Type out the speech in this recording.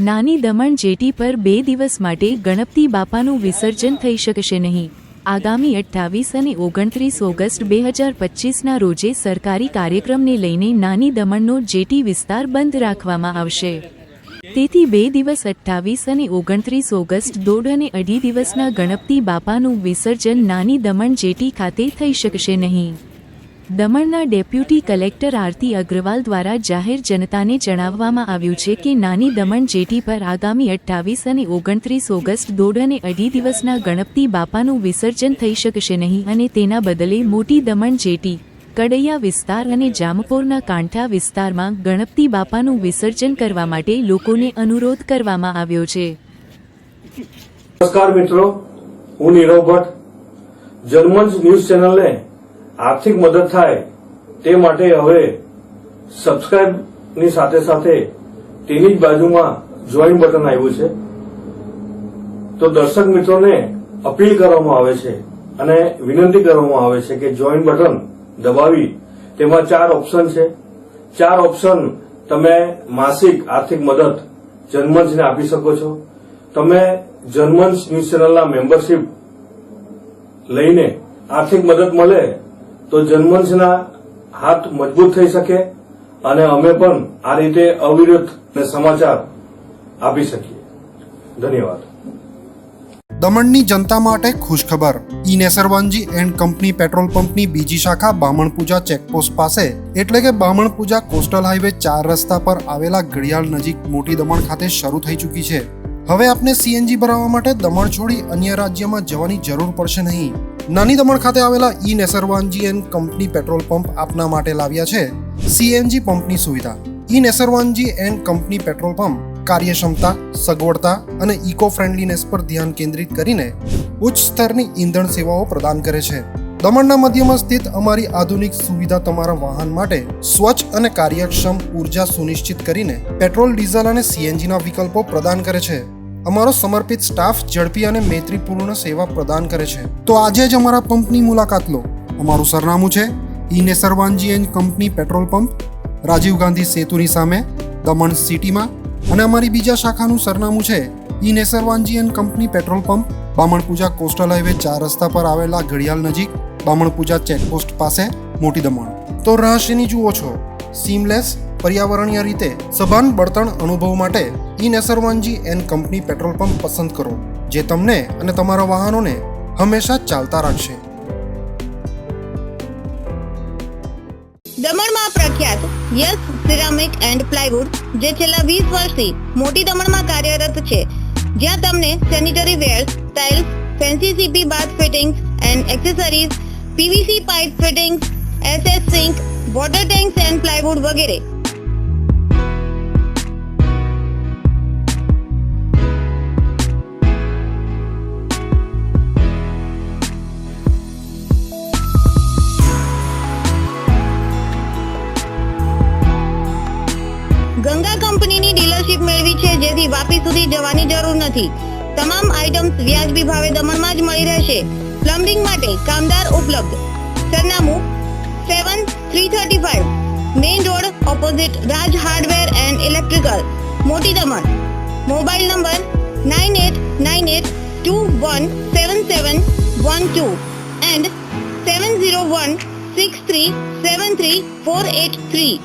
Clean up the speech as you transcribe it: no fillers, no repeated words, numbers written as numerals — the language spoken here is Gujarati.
નાની દમણ જેટી પર 2 દિવસ માટે ગણપતિ બાપાનું વિસર્જન થઈ શકશે નહીં। આગામી 28 અને 29 ઓગસ્ટ 2025ના રોજે સરકારી કાર્યક્રમને લઈને નાની દમણનો જેટી વિસ્તાર બંધ રાખવામાં આવશે। તેથી 2 દિવસ 28 અને 29 ઓગસ્ટ 1.5 અને 2.5 દિવસના ગણપતિ બાપાનું વિસર્જન નાની દમણ જેટી ખાતે થઈ શકશે નહીં। દમણના ડેપ્યુટી કલેક્ટર આરતી અગ્રવાલ દ્વારા જાહેર જનતાને જણાવવામાં આવ્યું છે કે નાની દમણ જેટી પર આગામી 28 અને 29 ઓગસ્ટ 1.5 અને 2.5 દિવસના ગણપતિ બાપાનું વિસર્જન થઈ શકશે નહીં અને તેના બદલે મોટી દમણ જેટી, કડૈયા વિસ્તાર અને જામપોરના કાંઠા વિસ્તારમાં ગણપતિ બાપાનું વિસર્જન કરવા માટે લોકોને અનુરોધ કરવામાં આવ્યો છે। નમસ્કાર મિત્રો, હું નીરવ ભટ્ટ। જનમંચ ન્યૂઝ ચેનલને આર્થિક મદદ થાય તે માટે હવે સબસ્ક્રાઇબની સાથે સાથે તેની જ બાજુમાં જોઈન બટન આવ્યું છે। તો દર્શક મિત્રોને અપીલ કરવામાં આવે છે અને વિનંતી કરવામાં આવે છે કે જોઈન બટન દબાવી તેમાં 4 ઓપ્શન છે। 4 ઓપ્શન તમે માસિક આર્થિક મદદ જનમંચને આપી શકો છો। તમે જનમંચ ન્યૂઝ ચેનલના મેમ્બરશીપ લઈને આર્થિક મદદ મળે તો જનમંચના હાથ મજબૂત થઈ શકે અને અમે પણ આ રીતે અવિરત સમાચાર આપી શકીએ। ધન્યવાદ। દમણની જનતા માટે ખુશખબર। ઈ નેસરવાનજી એન્ડ કંપની પેટ્રોલ પંપની બીજી શાખા બામણપૂજા ચેકપોસ્ટ પાસે એટલે કે બામણપૂજા કોસ્ટલ હાઈવે 4 રસ્તા પર આવેલા ઘડિયાળ નજીક મોટી દમણ ખાતે શરૂ થઈ ચૂકી છે। હવે આપને સીએનજી ભરાવવા માટે દમણ છોડી અન્ય રાજ્યમાં જવાની જરૂર પડશે નહીં। નાની દમણ ખાતે આવેલા E Nusserwanji and company petrol pump આપના માટે લાવ્યા છે સીએનજી પંપની સુવિધા। E Nusserwanji and company petrol pump કાર્યક્ષમતા, સગવડતા અને ઇકો ફ્રેન્ડલીનેસ પર ધ્યાન કેન્દ્રિત કરીને ઉચ્ચ સ્તરની ઈંધણ સેવાઓ પ્રદાન કરે છે। દમણના મધ્યમાં સ્થિત અમારી આધુનિક સુવિધા તમારા વાહન માટે સ્વચ્છ અને કાર્યક્ષમ ઉર્જા સુનિશ્ચિત કરીને પેટ્રોલ, ડીઝલ અને સીએનજીના વિકલ્પો પ્રદાન કરે છે। અમારો સમર્પિત સ્ટાફ ઝડપી અને મૈત્રીપૂર્ણ સેવા પ્રદાન કરે છે। તો આજે જ અમારા પંપની મુલાકાત લો। અમારું સરનામું છે E Nusserwanji and company petrol pump, Rajiv Gandhi સેતુની સામે, દમણ સિટીમાં, અને અમારી બીજા શાખાનું સરનામું છે E Nusserwanji and company petrol pump, Bamanpuja coastal highway 4 રસ્તા પર આવેલા ઘડિયાળ નજીક, બામણપૂજા ચેકપોસ્ટ પાસે, મોટી દમણ। તો રહસ્યની જુઓ છો સીમલેસ, પર્યાવરણીય રીતે સભાન બળતણ અનુભવ માટે E Nusserwanji and company petrol pump પસંદ કરો, જે તમને અને તમારા વાહનોને હંમેશા ચાલતા રાખશે। દમણમાં પ્રખ્યાત યસ સિરામિક એન્ડ પ્લાયવુડ, જે છેલ્લા 20 વર્ષથી મોટી દમણમાં કાર્યરત છે, જ્યાં તમને sanitary ware, tiles, fancy CP bath fittings and accessories, PVC pipe fittings, SS sink, water tanks and plywood વગેરે। ગંગા કંપનીની ડીલરશીપ મેળવી છે, જેથી વાપી સુધી જવાની જરૂર નથી। તમામ આઇટમ્સ વ્યાજબી ભાવે દમણમાં જ મળી રહેશે। પ્લમ્બિંગ માટે કામદાર ઉપલબ્ધ। સરનામું 7335 main road opposite Raj hardware and electrical, મોટી દમણ। Mobile number 9898217712 and 7016373483।